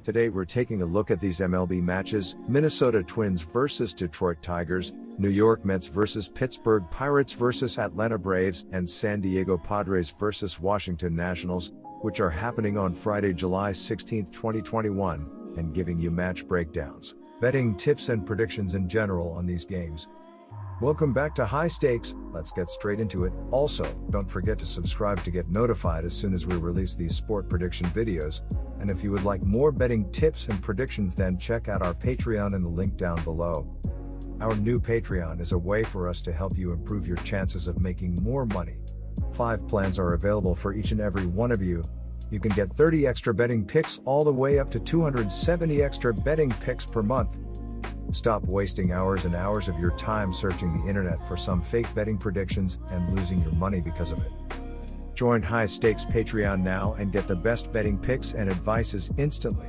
Today we're taking a look at these MLB matches: Minnesota Twins versus Detroit Tigers, New York Mets versus Pittsburgh Pirates versus Atlanta Braves, and San Diego Padres versus Washington Nationals, which are happening on Friday, July 16, 2021, and giving you match breakdowns, betting tips and predictions in general on these games. Welcome back to High Stakes. Let's get straight into it. Also, don't forget to subscribe to get notified as soon as we release these sport prediction videos. And if you would like more betting tips and predictions, then check out our Patreon in the link down below. Our new Patreon is a way for us to help you improve your chances of making more money. 5 plans are available for each and every one of you. You can get 30 extra betting picks all the way up to 270 extra betting picks per month. Stop wasting hours and hours of your time searching the internet for some fake betting predictions and losing your money because of it. Join High Stakes Patreon now and get the best betting picks and advices instantly.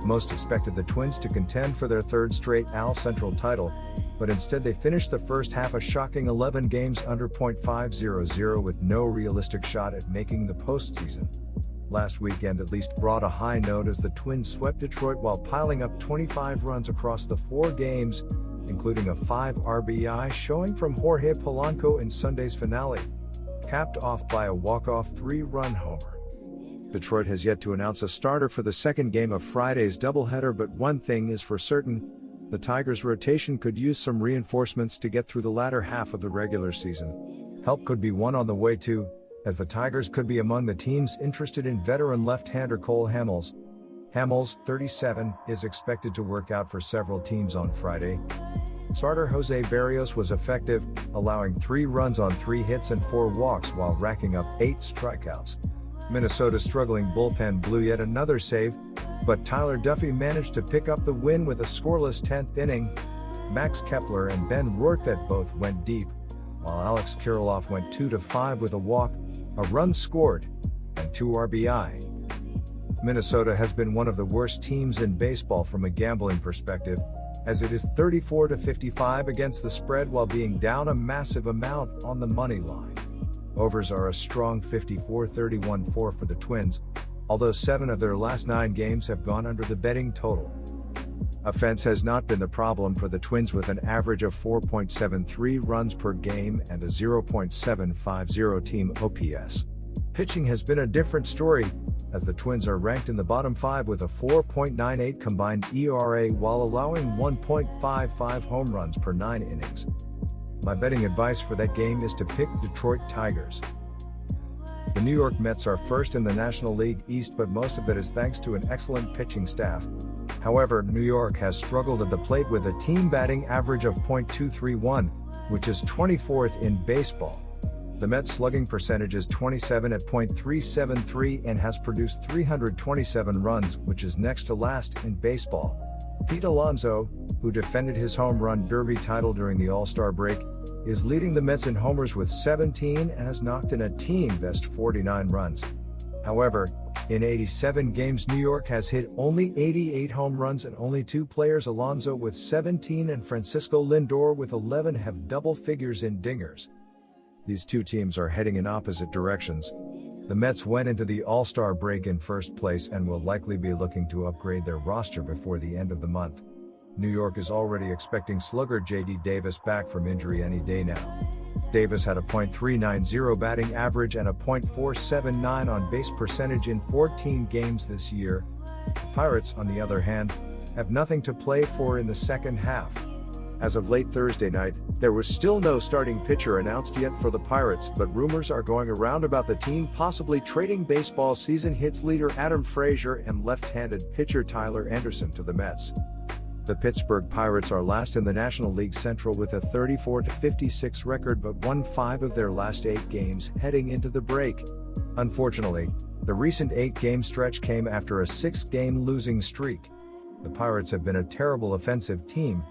Most expected the Twins to contend for their third straight AL Central title, but instead they finished the first half a shocking 11 games under .500 with no realistic shot at making the postseason. Last weekend at least brought a high note as the Twins swept Detroit while piling up 25 runs across the 4 games, including a 5 RBI showing from Jorge Polanco in Sunday's finale, capped off by a walk-off 3-run homer. Detroit has yet to announce a starter for the second game of Friday's doubleheader, but one thing is for certain: the Tigers' rotation could use some reinforcements to get through the latter half of the regular season. Help could be one on the way too, as the Tigers could be among the teams interested in veteran left-hander Cole Hamels. Hamels, 37, is expected to work out for several teams on Friday. Starter Jose Berrios was effective, allowing 3 runs on 3 hits and 4 walks while racking up 8 strikeouts. Minnesota's struggling bullpen blew yet another save, but Tyler Duffy managed to pick up the win with a scoreless 10th inning. Max Kepler and Ben Rortvedt both went deep, while Alex Kirilloff went 2-5 with a walk, a run scored, and 2 RBI. Minnesota has been one of the worst teams in baseball from a gambling perspective, as it is 34-55 against the spread while being down a massive amount on the money line. Overs are a strong 54-31-4 for the Twins, although 7 of their last 9 games have gone under the betting total. Offense has not been the problem for the Twins, with an average of 4.73 runs per game and a 0.750 team OPS. Pitching has been a different story, as the Twins are ranked in the bottom 5 with a 4.98 combined ERA while allowing 1.55 home runs per 9 innings. My betting advice for that game is to pick Detroit Tigers. The New York Mets are first in the National League East, but most of that is thanks to an excellent pitching staff. However, New York has struggled at the plate with a team batting average of .231, which is 24th in baseball. The Mets' slugging percentage is 27 at .373 and has produced 327 runs, which is next to last in baseball. Pete Alonso, who defended his home run derby title during the All-Star break, is leading the Mets in homers with 17 and has knocked in a team-best 49 runs. However, in 87 games, New York has hit only 88 home runs, and only 2 players, Alonso with 17 and Francisco Lindor with 11, have double figures in dingers. These 2 teams are heading in opposite directions. The Mets went into the All-Star break in first place and will likely be looking to upgrade their roster before the end of the month. New York is already expecting slugger J.D. Davis back from injury any day now. Davis had a .390 batting average and a .479 on-base percentage in 14 games this year. Pirates, on the other hand, have nothing to play for in the second half. As of late Thursday night, there was still no starting pitcher announced yet for the Pirates, but rumors are going around about the team possibly trading baseball season hits leader Adam Frazier and left-handed pitcher Tyler Anderson to the Mets. The Pittsburgh Pirates are last in the National League Central with a 34-56 record, but won 5 of their last 8 games heading into the break. Unfortunately, the recent 8-game stretch came after a 6-game losing streak. The Pirates have been a terrible offensive team,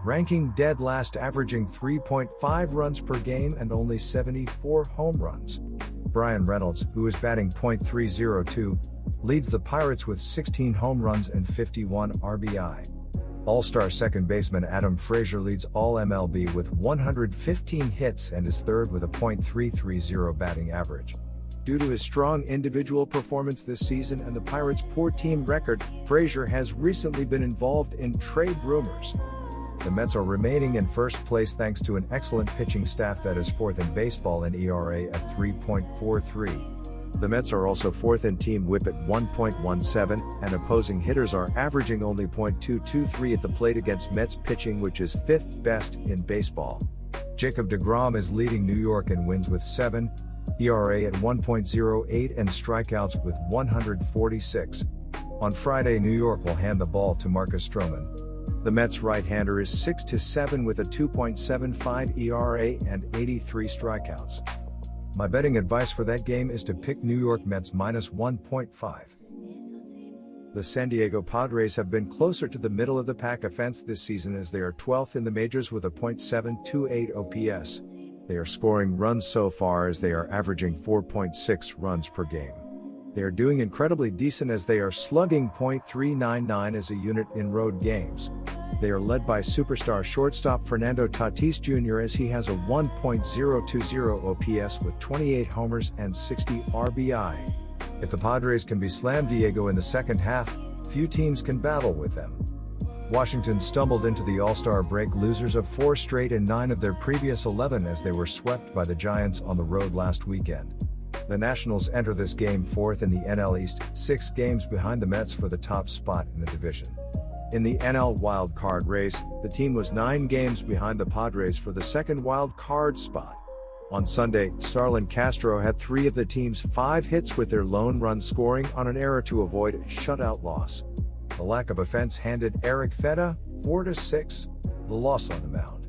ranking dead last, averaging 3.5 runs per game and only 74 home runs. Brian Reynolds, who is batting .302, leads the Pirates with 16 home runs and 51 RBI. All-star second baseman Adam Frazier leads all MLB with 115 hits and is third with a .330 batting average. Due to his strong individual performance this season and the Pirates' poor team record, Frazier has recently been involved in trade rumors. The Mets are remaining in first place thanks to an excellent pitching staff that is fourth in baseball in ERA at 3.43. The Mets are also fourth in team whip at 1.17, and opposing hitters are averaging only .223 at the plate against Mets pitching, which is fifth best in baseball. Jacob deGrom is leading New York in wins with 7, ERA at 1.08 and strikeouts with 146. On Friday, New York will hand the ball to Marcus Stroman. The Mets right-hander is 6-7 with a 2.75 ERA and 83 strikeouts. My betting advice for that game is to pick New York Mets minus 1.5. The San Diego Padres have been closer to the middle of the pack offense this season as they are 12th in the majors with a .728 OPS. They are scoring runs so far as they are averaging 4.6 runs per game. They are doing incredibly decent as they are slugging .399 as a unit in road games. They are led by superstar shortstop Fernando Tatis Jr. as he has a 1.020 OPS with 28 homers and 60 RBI. If the Padres can be San Diego in the second half, few teams can battle with them. Washington stumbled into the All-Star break losers of 4 straight and 9 of their previous 11 as they were swept by the Giants on the road last weekend. The Nationals enter this game fourth in the NL East, 6 games behind the Mets for the top spot in the division. In the NL wild card race, the team was 9 games behind the Padres for the second wild card spot. On Sunday, Starlin Castro had 3 of the team's 5 hits with their lone run scoring on an error to avoid a shutout loss. The lack of offense handed Eric Feta 4-6, the loss on the mound.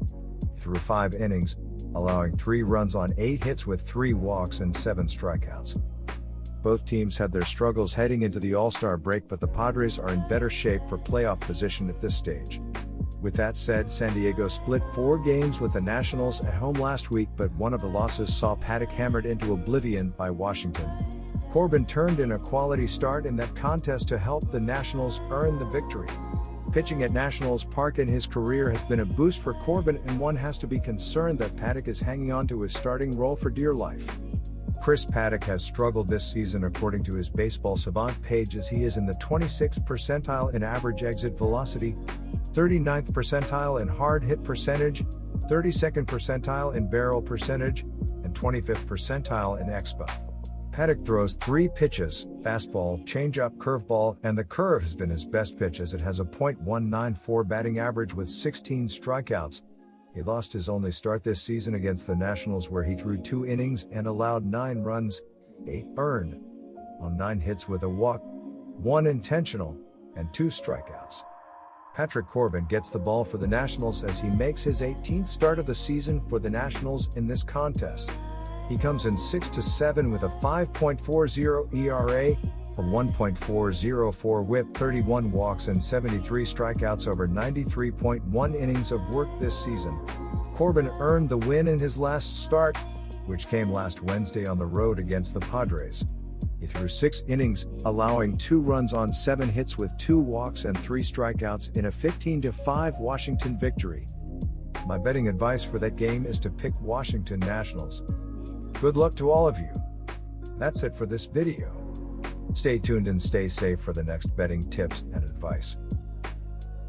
Through 5 innings, allowing 3 runs on 8 hits with 3 walks and 7 strikeouts. Both teams had their struggles heading into the All-Star break, but the Padres are in better shape for playoff position at this stage. With that said, San Diego split 4 games with the Nationals at home last week, but one of the losses saw Paddock hammered into oblivion by Washington. Corbin turned in a quality start in that contest to help the Nationals earn the victory. Pitching at Nationals Park in his career has been a boost for Corbin, and one has to be concerned that Paddock is hanging on to his starting role for dear life. Chris Paddock has struggled this season according to his Baseball Savant page, as he is in the 26th percentile in average exit velocity, 39th percentile in hard hit percentage, 32nd percentile in barrel percentage, and 25th percentile in expa. Paddock throws 3 pitches, fastball, changeup, curveball, and the curve has been his best pitch as it has a .194 batting average with 16 strikeouts. He lost his only start this season against the Nationals, where he threw 2 innings and allowed 9 runs, 8 earned, on 9 hits with a walk, 1 intentional, and 2 strikeouts. Patrick Corbin gets the ball for the Nationals as he makes his 18th start of the season for the Nationals in this contest. He comes in 6-7 with a 5.40 ERA, a 1.404 whip, 31 walks and 73 strikeouts over 93.1 innings of work this season. Corbin earned the win in his last start, which came last Wednesday on the road against the Padres. He threw 6 innings, allowing 2 runs on 7 hits with 2 walks and 3 strikeouts in a 15-5 Washington victory. My betting advice for that game is to pick Washington Nationals. Good luck to all of you. That's it for this video. Stay tuned and stay safe for the next betting tips and advice.